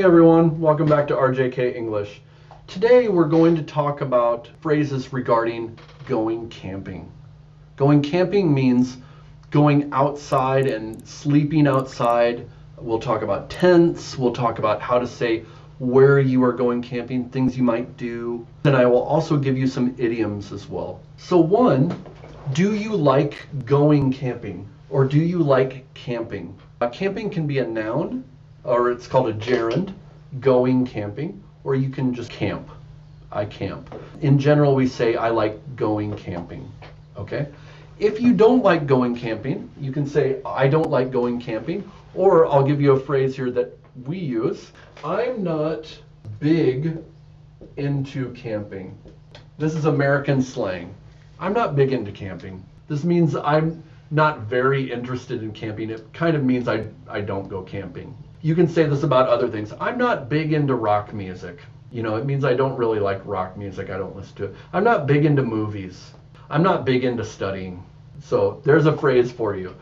everyone, welcome back to RJK English. Today we're going to talk about phrases regarding going camping. Going camping means going outside and sleeping outside. We'll talk about tents, we'll talk about how to say where you are going camping, things you might do, and I will also give you some idioms as well. So one, do you like going camping or do you like camping? Camping can be a noun, or it's called a gerund, going camping, or you can just camp. I camp. In general, we say I like going camping, okay? If you don't like going camping, you can say I don't like going camping, or I'll give you a phrase here that we use. I'm not big into camping. This is American slang. I'm not big into camping. This means I'm not very interested in camping. It kind of means I don't go camping. You can say this about other things. I'm not big into rock music. You know, it means I don't really like rock music. I don't listen to it. I'm not big into movies. I'm not big into studying. So there's a phrase for you.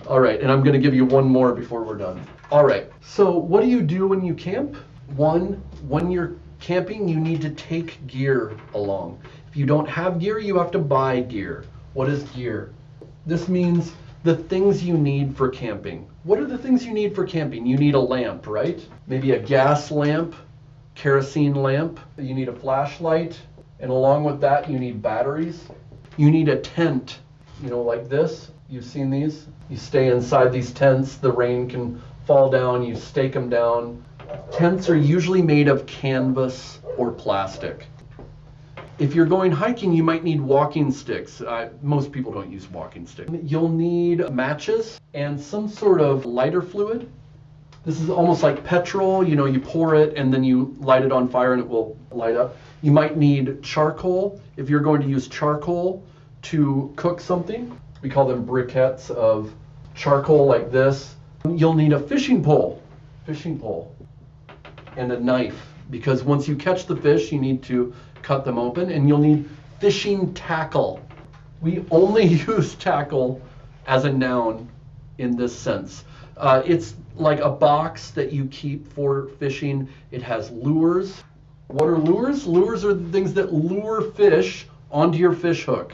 All right, and I'm going to give you one more before we're done. All right, so what do you do when you camp? One, when you're camping, you need to take gear along. If you don't have gear, you have to buy gear. What is gear? This means the things you need for camping. What are the things you need for camping? You need a lamp, right? Maybe a gas lamp, kerosene lamp. You need a flashlight, and along with that, you need batteries. You need a tent, you know, like this. You've seen these? You stay inside these tents, the rain can fall down, you stake them down. Tents are usually made of canvas or plastic. If you're going hiking, you might need walking sticks. Most people don't use walking sticks. You'll need matches and some sort of lighter fluid. This is almost like petrol. You know, you pour it and then you light it on fire and it will light up. You might need charcoal. If you're going to use charcoal to cook something, we call them briquettes of charcoal like this. You'll need a fishing pole, and a knife, because once you catch the fish, you need to cut them open, and you'll need fishing tackle. We only use tackle as a noun in this sense. It's like a box that you keep for fishing. It has lures. What are lures? Lures are the things that lure fish onto your fish hook.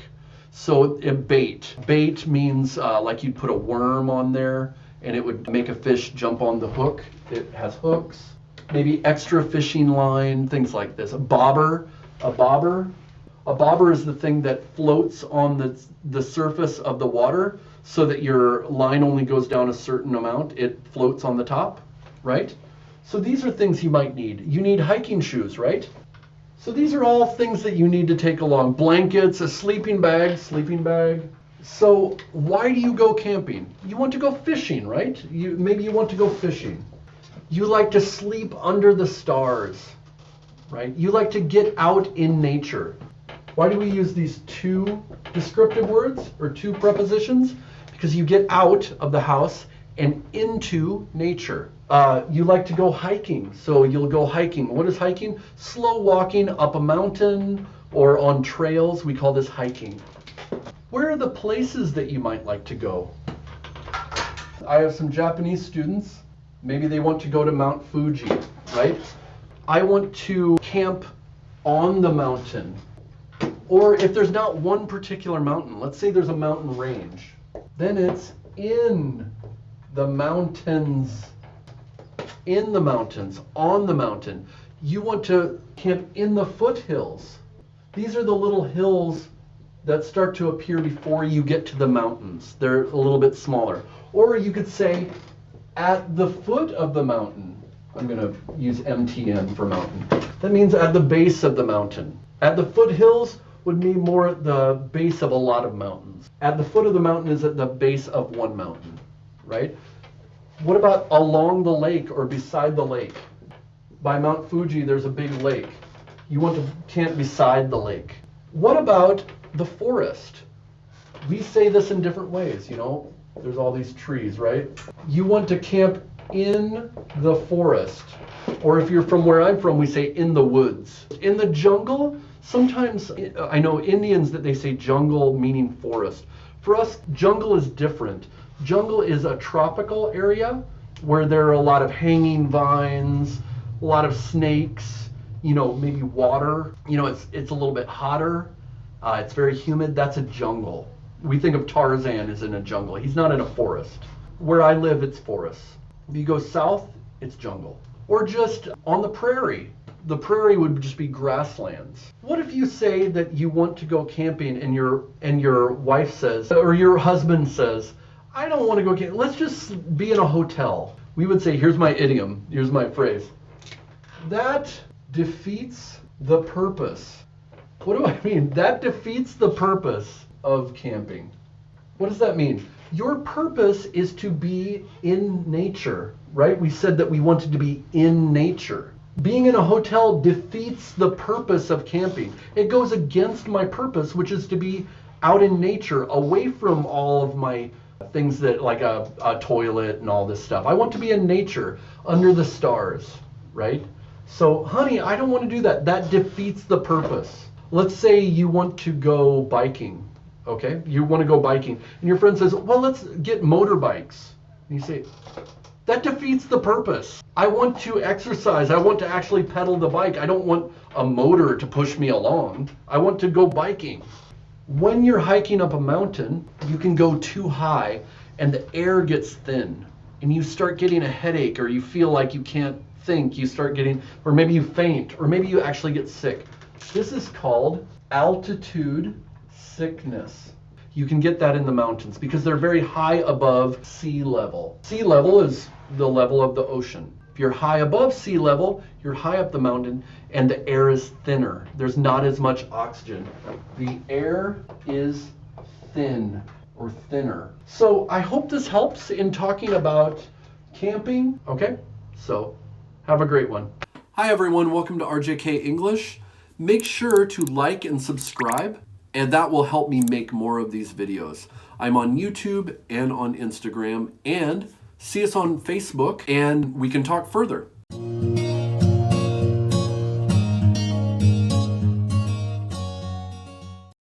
So a bait. Bait means like you'd put a worm on there and it would make a fish jump on the hook. It has hooks. Maybe extra fishing line, things like this. A bobber is the thing that floats on the surface of the water so that your line only goes down a certain amount. It floats on the top, right? So these are things you might need. You need hiking shoes, right? So these are all things that you need to take along. Blankets, a sleeping bag. So why do you go camping? You want to go fishing, right? Maybe you want to go fishing. You like to sleep under the stars, right? You like to get out in nature. Why do we use these two descriptive words or two prepositions? Because you get out of the house and into nature. You like to go hiking, so you'll go hiking. What is hiking? Slow walking up a mountain or on trails. We call this hiking. Where are the places that you might like to go? I have some Japanese students. Maybe they want to go to Mount Fuji, right? I want to camp on the mountain. Or if there's not one particular mountain, let's say there's a mountain range, then it's in the mountains, on the mountain. You want to camp in the foothills. These are the little hills that start to appear before you get to the mountains. They're a little bit smaller. Or you could say at the foot of the mountain. I'm going to use MTN for mountain. That means at the base of the mountain. At the foothills would mean more at the base of a lot of mountains. At the foot of the mountain is at the base of one mountain, right? What about along the lake or beside the lake? By Mount Fuji, there's a big lake. You want to camp beside the lake. What about the forest? We say this in different ways, you know. There's all these trees, right? You want to camp in the forest. Or if you're from where I'm from, we say in the woods. In the jungle, sometimes I know Indians that they say jungle meaning forest. For us, jungle is different. Jungle is a tropical area where there are a lot of hanging vines, a lot of snakes, maybe water. It's a little bit hotter. It's very humid. That's a jungle. We think of Tarzan as in a jungle. He's not in a forest. Where I live, it's forest. If you go south, it's jungle. Or just on the prairie. The prairie would just be grasslands. What if you say that you want to go camping and your wife says, or your husband says, I don't want to go camping. Let's just be in a hotel. We would say, here's my idiom, here's my phrase. That defeats the purpose. What do I mean? That defeats the purpose of camping. What does that mean? Your purpose is to be in nature, right? We said that we wanted to be in nature. Being in a hotel defeats the purpose of camping. It goes against my purpose, which is to be out in nature, away from all of my things that like a toilet and all this stuff. I want to be in nature, under the stars, right? So, honey, I don't want to do that. That defeats the purpose. Let's say you want to go biking, okay? You want to go biking, and your friend says, well, let's get motorbikes. And you say, that defeats the purpose. I want to exercise. I want to actually pedal the bike. I don't want a motor to push me along. I want to go biking. When you're hiking up a mountain, you can go too high and the air gets thin and you start getting a headache, or you feel like you can't think. You start getting, or maybe you faint, or maybe you actually get sick. This is called altitude sickness. You can get that in the mountains because they're very high above sea level. Sea level is the level of the ocean. If you're high above sea level, you're high up the mountain and the air is thinner. There's not as much oxygen. The air is thin or thinner. So I hope this helps in talking about camping. Okay, so have a great one. Hi everyone, welcome to RJK English. Make sure to like and subscribe, and that will help me make more of these videos. I'm on YouTube and on Instagram, and see us on Facebook, and we can talk further.